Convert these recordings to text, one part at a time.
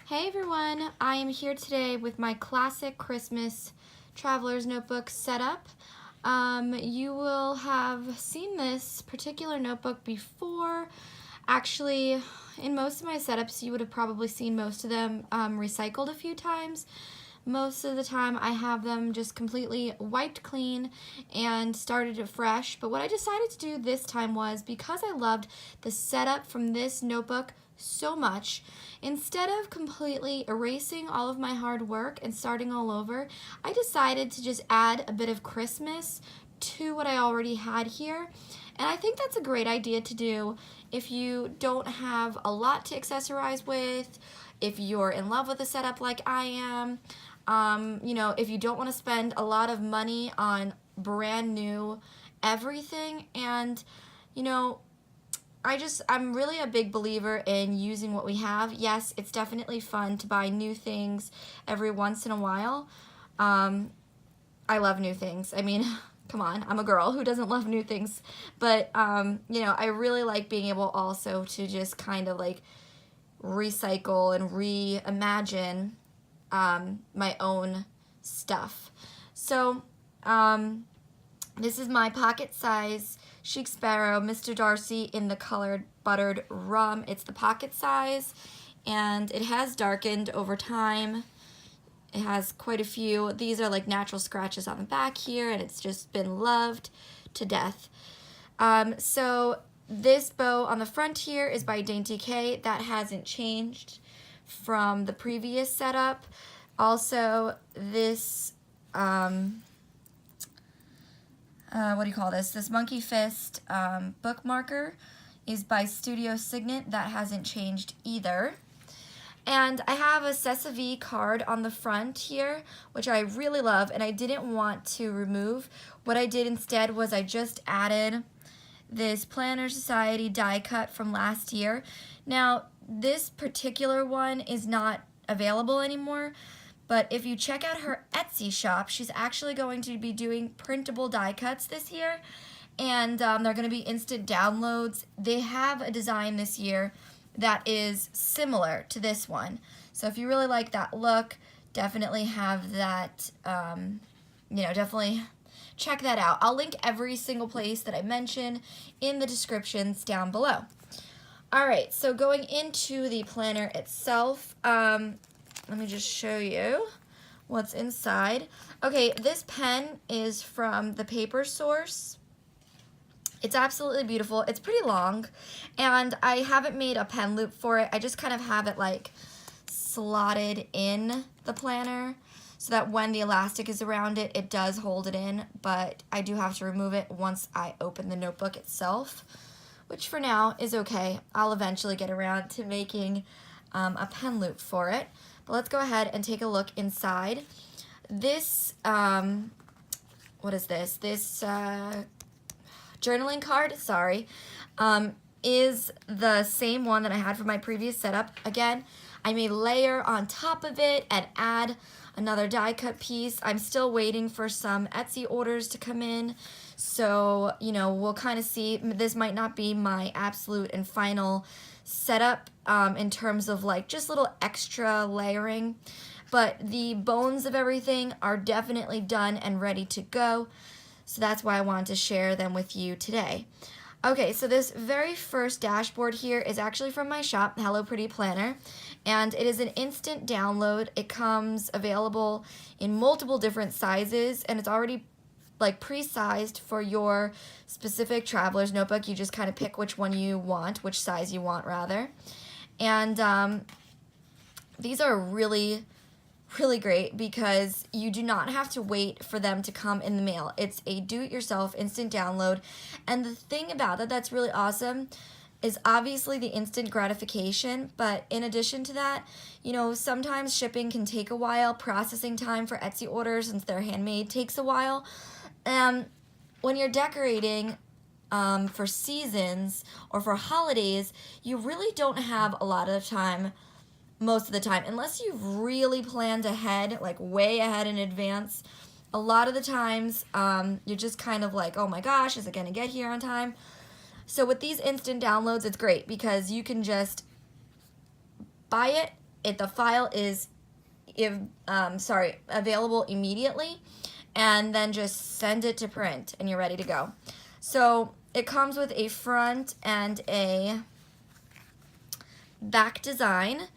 Hey everyone, I am here today with my classic Christmas Traveler's Notebook setup. You will have seen this particular notebook before. Actually, in most of my setups, you would have probably seen most of them recycled a few times. Most of the time I have them just completely wiped clean and started afresh. But what I decided to do this time was, because I loved the setup from this notebook so much, instead of completely erasing all of my hard work and starting all over, I decided to just add a bit of Christmas to what I already had here. And I think that's a great idea to do if you don't have a lot to accessorize with, if you're in love with a setup like I am. If you don't want to spend a lot of money on brand new everything. And, I'm really a big believer in using what we have. Yes, it's definitely fun to buy new things every once in a while. I love new things. I mean, come on, I'm a girl. Who doesn't love new things? But, I really like being able also to just kind of like recycle and reimagine my own stuff. So this is my pocket size Chic Sparrow, Mr. Darcy in the colored buttered rum. It's the pocket size, and it has darkened over time. It has quite a few. These are like natural scratches on the back here, and it's just been loved to death. So this bow on the front here is by Dainty K. That hasn't changed from the previous setup. Also, this what do you call this? This Monkey Fist bookmarker is by Studio Signet. That hasn't changed either. And I have a Sesame card on the front here, which I really love, and I didn't want to remove. What I did instead was I just added this Planner Society die cut from last year. Now, this particular one is not available anymore, but if you check out her Etsy shop, she's actually going to be doing printable die cuts this year, and they're going to be instant downloads. They have a design this year that is similar to this one. So if you really like that look, definitely have that, definitely check that out. I'll link every single place that I mention in the descriptions down below. All right, so going into the planner itself, let me just show you what's inside. Okay, this pen is from the Paper Source. It's absolutely beautiful. It's pretty long, and I haven't made a pen loop for it. I just kind of have it like slotted in the planner so that when the elastic is around it, it does hold it in, but I do have to remove it once I open the notebook itself, which for now is okay. I'll eventually get around to making a pen loop for it. But let's go ahead and take a look inside. This, what is this? This journaling card, sorry, is the same one that I had for my previous setup. Again, I may layer on top of it and add another die cut piece. I'm still waiting for some Etsy orders to come in. So, we'll kind of see. This might not be my absolute and final setup in terms of like just little extra layering, but the bones of everything are definitely done and ready to go. So that's why I wanted to share them with you today. Okay, so this very first dashboard here is actually from my shop, Hello Pretty Planner, and it is an instant download. It comes available in multiple different sizes, and it's already like pre-sized for your specific traveler's notebook. You just kind of pick which one you want, which size you want rather. And these are really, really great because you do not have to wait for them to come in the mail. It's a do-it-yourself instant download. And the thing about that that's really awesome is obviously the instant gratification, but in addition to that, sometimes shipping can take a while. Processing time for Etsy orders, since they're handmade, takes a while. When you're decorating for seasons or for holidays, you really don't have a lot of time most of the time, unless you've really planned ahead, like way ahead in advance. A lot of the times, you're just kind of like, oh my gosh, is it going to get here on time? So with these instant downloads, it's great because you can just buy it the file is available immediately, and then just send it to print and you're ready to go. So it comes with a front and a back design,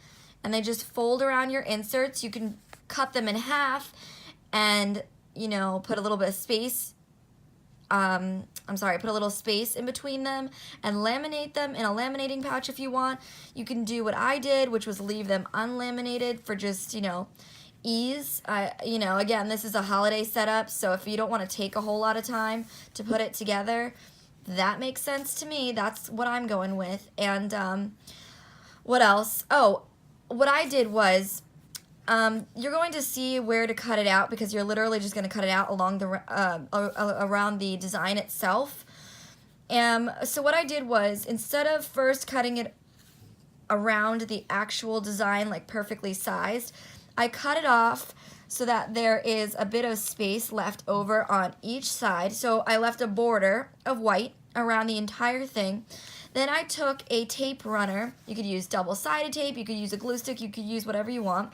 and they just fold around your inserts. You can cut them in half and, you know, put a little bit of space, put a little space in between them and laminate them in a laminating pouch if you want. You can do what I did, which was leave them unlaminated for just, you know, ease. You know, again, this is a holiday setup, so if you don't want to take a whole lot of time to put it together, that makes sense to me. That's what I'm going with. And what else? Oh, what I did was, you're going to see where to cut it out because you're literally just going to cut it out along the around the design itself. So what I did was, instead of first cutting it around the actual design, like perfectly sized, I cut it off so that there is a bit of space left over on each side. So I left a border of white around the entire thing. Then I took a tape runner. You could use double-sided tape, you could use a glue stick, you could use whatever you want.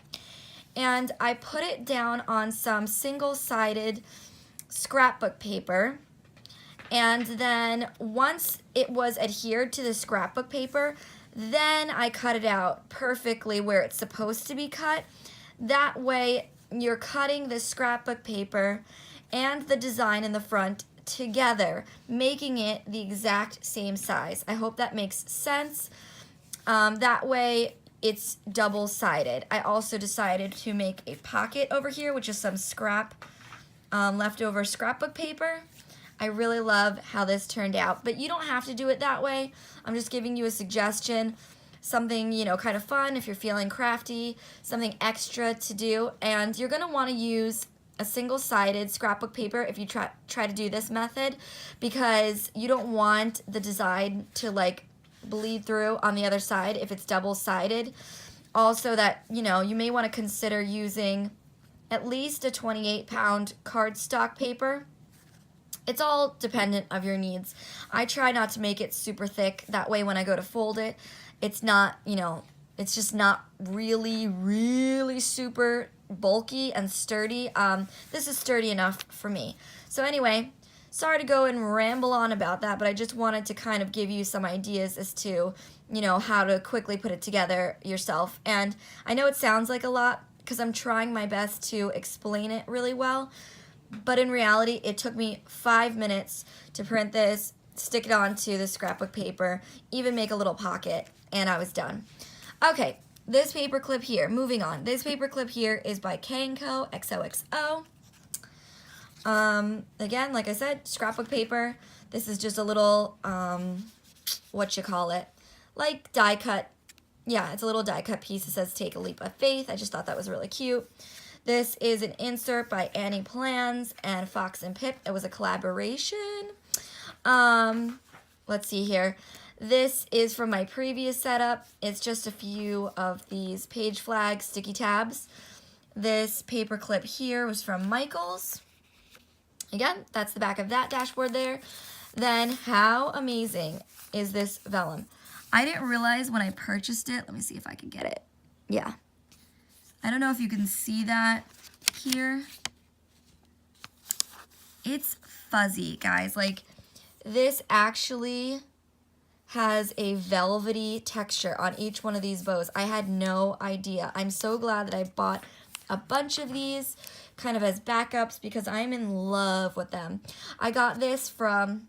And I put it down on some single-sided scrapbook paper. And then once it was adhered to the scrapbook paper, then I cut it out perfectly where it's supposed to be cut. That way, you're cutting the scrapbook paper and the design in the front together, making it the exact same size. I hope that makes sense. That way, it's double-sided. I also decided to make a pocket over here, which is some leftover scrapbook paper. I really love how this turned out, but you don't have to do it that way. I'm just giving you a suggestion. Something, you know, kind of fun if you're feeling crafty, something extra to do. And you're going to want to use a single-sided scrapbook paper if you try to do this method, because you don't want the design to like bleed through on the other side if it's double-sided. Also, that, you know, you may want to consider using at least a 28-pound cardstock paper. It's all dependent of your needs. I try not to make it super thick. That way when I go to fold it, it's not, you know, it's just not really, really super bulky and sturdy. This is sturdy enough for me. So anyway, sorry to go and ramble on about that, but I just wanted to kind of give you some ideas as to, you know, how to quickly put it together yourself. And I know it sounds like a lot because I'm trying my best to explain it really well, but in reality, it took me 5 minutes to print this, stick it onto the scrapbook paper, even make a little pocket, and I was done. Okay, this paper clip here, moving on. This paper clip here is by K&Co XOXO. Again, like I said, scrapbook paper. This is just a little, like die cut. Yeah, it's a little die cut piece that says take a leap of faith. I just thought that was really cute. This is an insert by Annie Plans and Fox and Pip. It was a collaboration. Let's see here. This is from my previous setup. It's just a few of these page flag sticky tabs. This paper clip here was from Michaels. Again, that's the back of that dashboard there. Then how amazing is this vellum? I didn't realize when I purchased it. Let me see if I can get it. Yeah. I don't know if you can see that here. It's fuzzy, guys. Like, this actually has a velvety texture on each one of these bows. I had no idea. I'm so glad that I bought a bunch of these kind of as backups because I'm in love with them. I got this from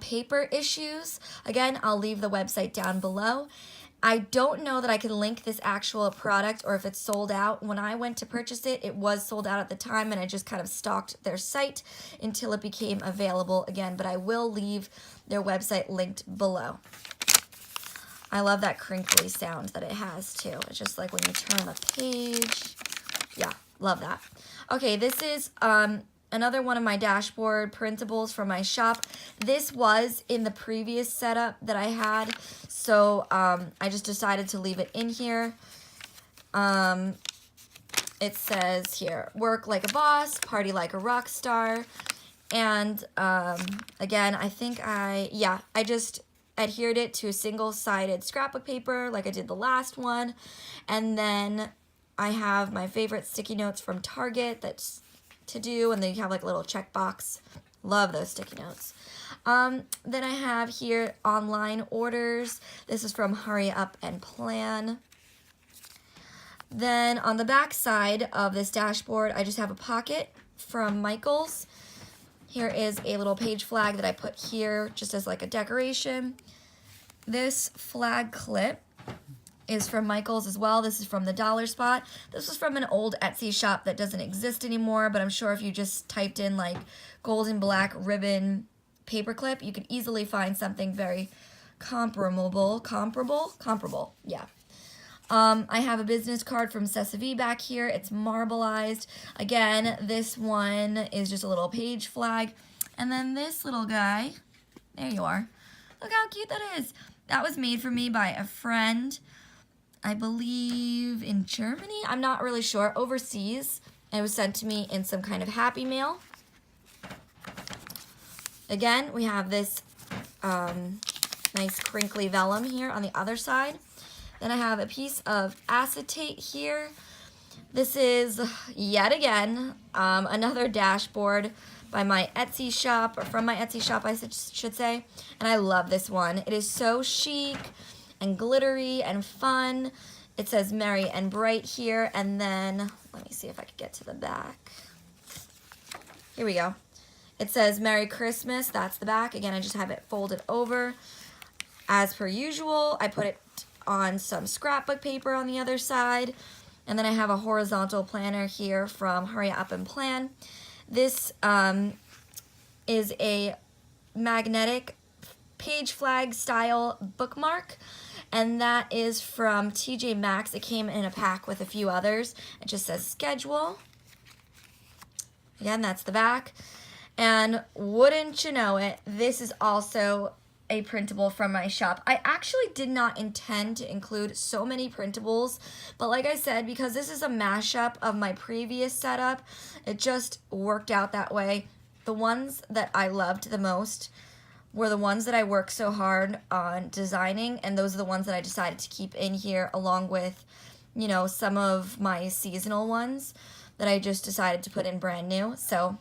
Paper Issues. Again, I'll leave the website down below. I don't know that I can link this actual product or if it's sold out. When I went to purchase it, it was sold out at the time, and I just kind of stalked their site until it became available again, but I will leave their website linked below. I love that crinkly sound that it has too. It's just like when you turn the page. Yeah, love that. Okay, this is another one of my dashboard printables from my shop. This was in the previous setup that I had, so I just decided to leave it in here. It says here, work like a boss, party like a rock star. And again, I think I just adhered it to a single-sided scrapbook paper like I did the last one. And then I have my favorite sticky notes from Target that's to do, and then you have like a little checkbox. Love those sticky notes. Then I have here online orders. This is from Hurryupandplan. Then on the back side of this dashboard, I just have a pocket from Michaels. Here is a little page flag that I put here just as like a decoration. This flag clip is from Michaels as well. This is from the Dollar Spot. This was from an old Etsy shop that doesn't exist anymore, but I'm sure if you just typed in like gold and black ribbon paperclip, you could easily find something very comparable, yeah. I have a business card from Sesame back here. It's marbleized. Again, this one is just a little page flag. And then this little guy, there you are. Look how cute that is. That was made for me by a friend, I believe in Germany. I'm not really sure. Overseas. And it was sent to me in some kind of Happy Mail. Again, we have this nice crinkly vellum here on the other side. Then I have a piece of acetate here. This is, yet again, another dashboard by my Etsy shop, or from my Etsy shop, I should say. And I love this one. It is so chic and glittery and fun. It says Merry and Bright here. And then, let me see if I can get to the back. Here we go. It says Merry Christmas. That's the back. Again, I just have it folded over. As per usual, I put it on some scrapbook paper on the other side. And then I have a horizontal planner here from Hurryupandplan. This is a magnetic page flag style bookmark, and that is from TJ Maxx. It came in a pack with a few others. It just says schedule. Again, that's the back. And wouldn't you know it, this is also a printable from my shop. I actually did not intend to include so many printables, but like I said, because this is a mashup of my previous setup, it just worked out that way. The ones that I loved the most were the ones that I worked so hard on designing, and those are the ones that I decided to keep in here, along with, you know, some of my seasonal ones that I just decided to put in brand new. So,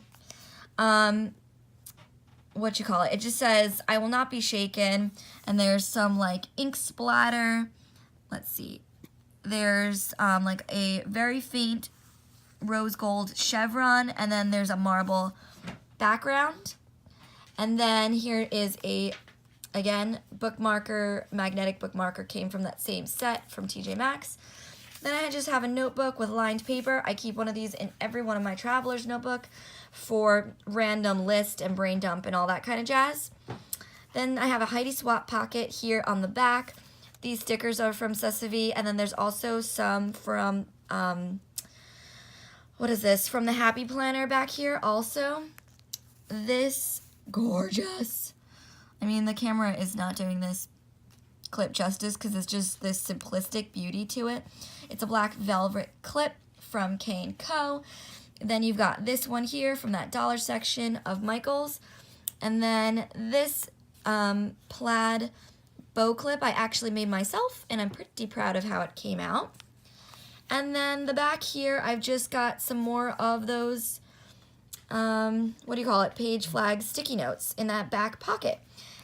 it just says, I will not be shaken, and there's some like ink splatter. Let's see. There's like a very faint rose gold chevron, and then there's a marble background. And then here is a, again, bookmarker, magnetic bookmarker, came from that same set from TJ Maxx. Then I just have a notebook with lined paper. I keep one of these in every one of my traveler's notebook for random list and brain dump and all that kind of jazz. Then I have a Heidi Swap pocket here on the back. These stickers are from Sesame, and then there's also some from, what is this? From the Happy Planner back here also. This, gorgeous. I mean, the camera is not doing this clip justice because it's just this simplistic beauty to it. It's a black velvet clip from K&Co. Then you've got this one here from that dollar section of Michaels. And then this plaid bow clip I actually made myself, and I'm pretty proud of how it came out. And then the back here, I've just got some more of those, page flag sticky notes in that back pocket.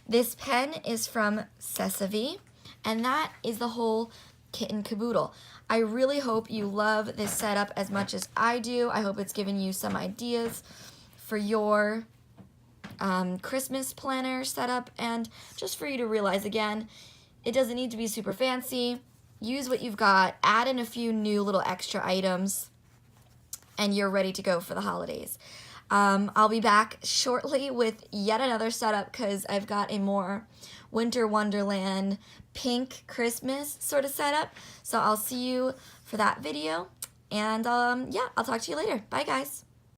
This pen is from Sesame, and that is the whole kit and caboodle. I really hope you love this setup as much as I do. I hope it's given you some ideas for your Christmas planner setup, and just for you to realize, again, it doesn't need to be super fancy. Use what you've got, add in a few new little extra items, and you're ready to go for the holidays. I'll be back shortly with yet another setup because I've got a more Winter Wonderland pink Christmas sort of setup. So I'll see you for that video, and yeah, I'll talk to you later. Bye, guys.